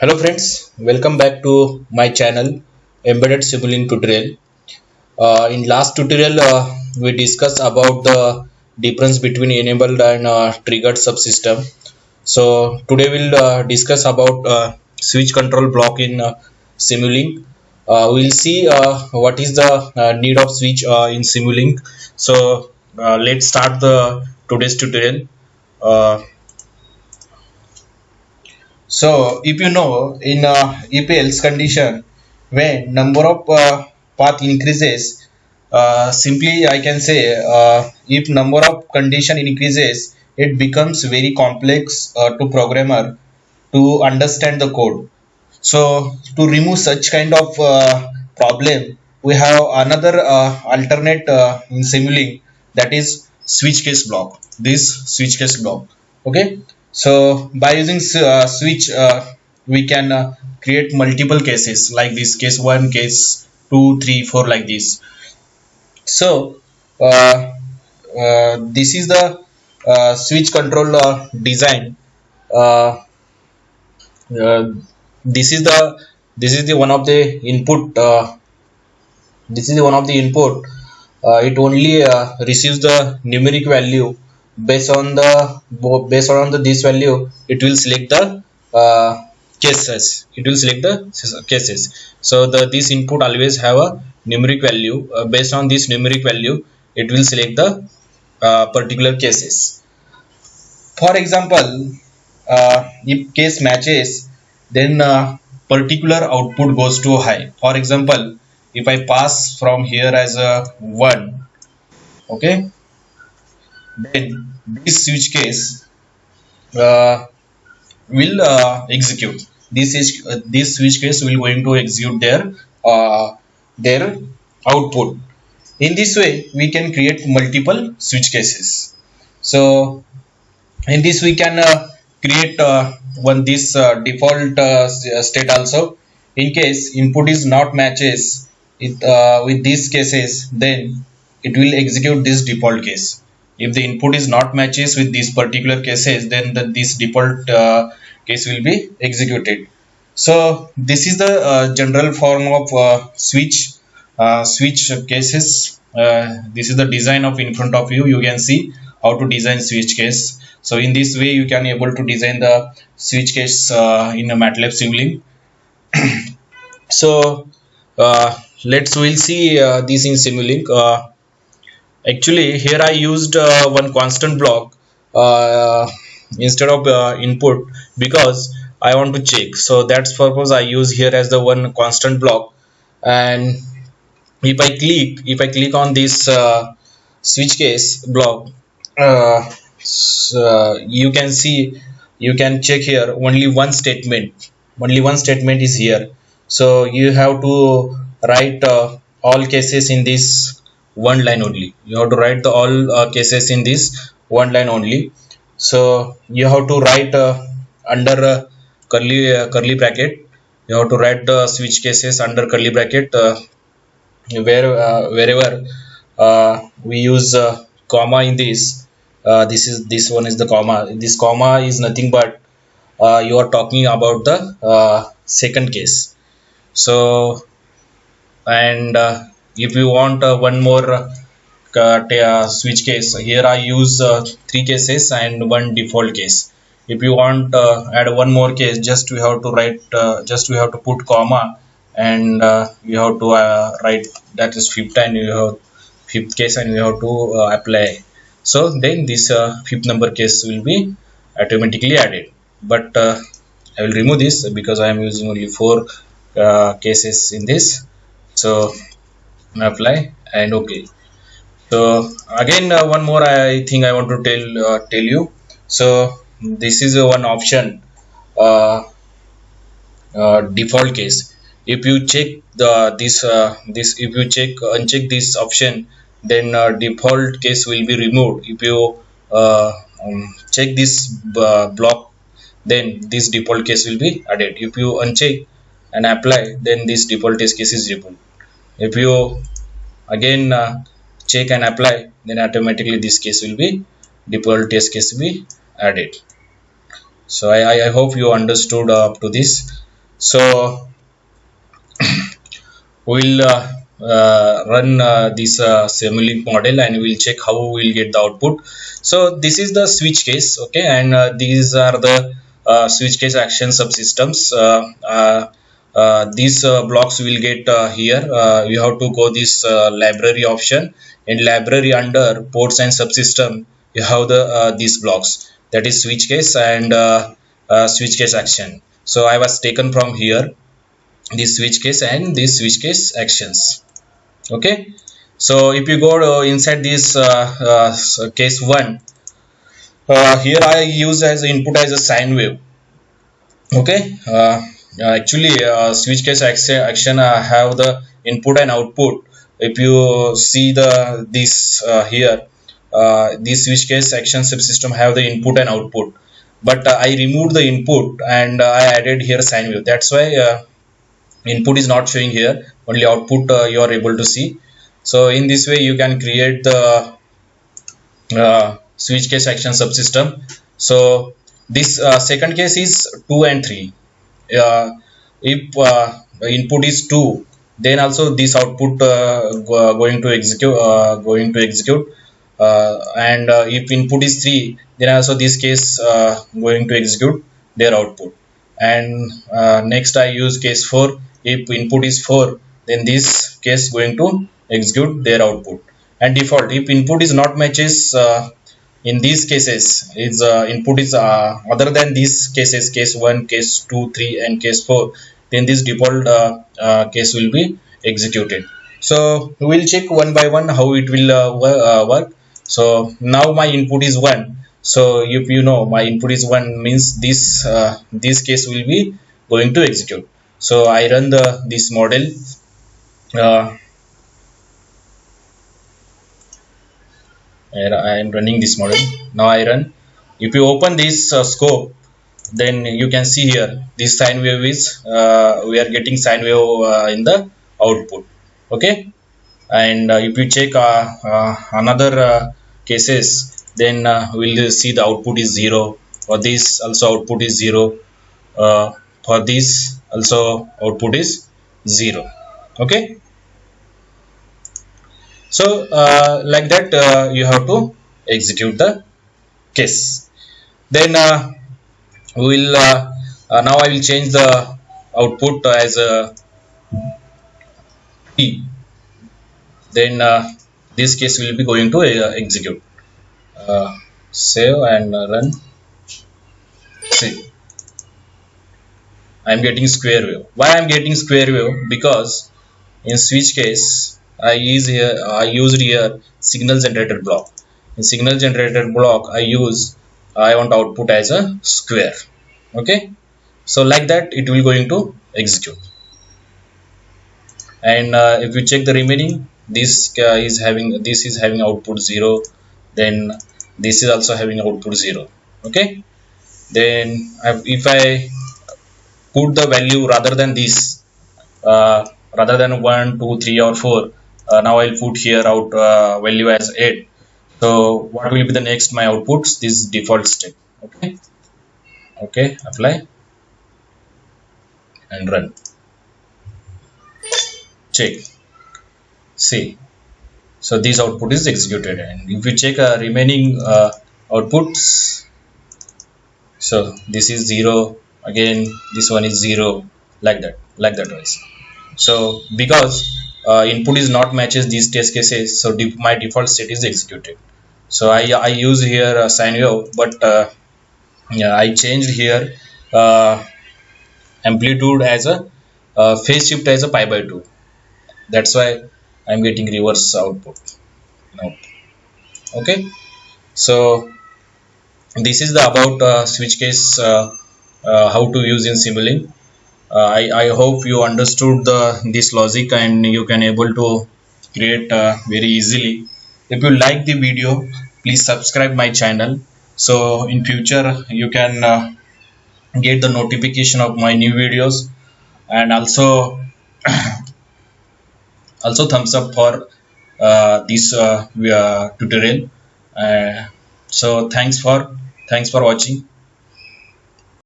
Hello friends, welcome back to my channel Embedded Simulink Tutorial. In last tutorial we discussed about the difference between enabled and triggered subsystem. So today we'll discuss about switch control block in Simulink. We'll see what is the need of switch in Simulink. So let's start the today's tutorial. Uh, So if you know in if else condition when number of path increases, simply I can say if number of condition increases, it becomes very complex to programmer to understand the code. So to remove such kind of problem, we have another alternate in Simulink, that is switch case block. This switch case block. Okay. So by using switch, we can create multiple cases like this: case 1, case 2, 3, 4, like this. So this is the switch control design. Uh, uh, this is the one of the input. This is one of the input. It only receives the numeric value. Based on the this value, it will select the uh, cases. It will select the cases. So the this input always have a numeric value. Based on this numeric value, it will select the particular cases. For example, if case matches, then particular output goes to high. For example, if I pass from here as a 1, okay, then this switch case uh, will execute. This switch case will going to execute their output. In this way, we can create multiple switch cases. So in this we can create one this default state also. In case input is not matches it with these cases, then it will execute this default case. If the input is not matches with these particular cases, then this default case will be executed. So this is the general form of switch cases. This is the design of in front of you. You can see how to design switch case. So in this way you can able to design the switch case in a MATLAB Simulink. So we'll see this in Simulink. Actually here I used one constant block instead of input, because I want to check. So that's purpose I use here as the one constant block. And if I click on this switch case block, you can see, you can check here, only one statement is here. So you have to write all cases in this one line only. You have to write the all cases in this one line only. So you have to write under curly bracket. You have to write the switch cases under curly bracket, wherever we use comma in this. This one is the comma. This comma is nothing but you are talking about the second case. So and if you want one more switch case, here I use three cases and one default case. If you want add one more case, just we have to write, just we have to put comma, and you have to write that is fifth, and you have fifth case, and you have to apply. So then this fifth number case will be automatically added. But I will remove this because I am using only four cases in this. So apply and okay. So again one more I think I want to tell you. So this is one option, uh, default case. If you check this if you uncheck this option, then default case will be removed. If you check this block, then this default case will be added. If you uncheck and apply, then this default test case is removed. If you again check and apply, then automatically this case will be default test case will be added. So I hope you understood up to this. So we'll run this Simulink model, and we'll check how we'll get the output. So this is the switch case, okay, and these are the switch case action subsystems. These blocks will get here. You have to go this library option. In library under ports and subsystem, you have the these blocks, that is switch case and switch case action. So I was taken from here, this switch case and this switch case actions. Okay, so if you go inside this case 1, here I use as input as a sine wave. Okay, actually switch case action have the input and output. If you see the this here, this switch case action subsystem have the input and output, but I removed the input and I added here sine wave. That's why input is not showing here, only output you are able to see. So in this way you can create the switch case action subsystem. So this second case is 2 and 3. If input is 2, then also this output going to execute, and if input is 3, then also this case going to execute their output. And next I use case 4. If input is 4, then this case going to execute their output. And default, if input is not matches in these cases, is input is other than these cases, case 1, case 2, 3 and case 4, then this default case will be executed. So we will check one by one how it will work. So now my input is 1. So if you know my input is 1, means this case will be going to execute. So I run this model. I am running this model. Now I run. If you open this scope, then you can see here this sine wave is we are getting sine wave in the output. Okay, and if you check another cases, then we'll see the output is 0. For this also output is 0. For this also output is 0. Okay, so like that you have to execute the case. Then we will now I will change the output as a P. Then this case will be going to execute. Save and run. See, I am getting square wave. Why I am getting square wave? Because in switch case I used here signal generator block. In signal generator block I want output as a square. Okay, so like that it will going to execute. And if you check the remaining, this is having output 0. Then this is also having output 0. Okay, then if I put the value rather than this, rather than 1, 2, 3 or 4, now I'll put here out value as 8. So what will be the next my outputs? This default state. Okay, okay, apply and run. Check, see, so this output is executed. And if you check remaining outputs, so this is 0, again this one is 0, like that wise. So because input is not matches these test cases, so my default state is executed. So I use here a sine wave, but yeah, I changed here amplitude as a phase shift as a pi by 2. That's why I'm getting reverse output now. Okay, so this is the about switch case how to use in Simulink. I hope you understood this logic and you can able to create very easily. If you like the video, please subscribe my channel, so in future you can get the notification of my new videos. And also thumbs up for this tutorial. So thanks for watching.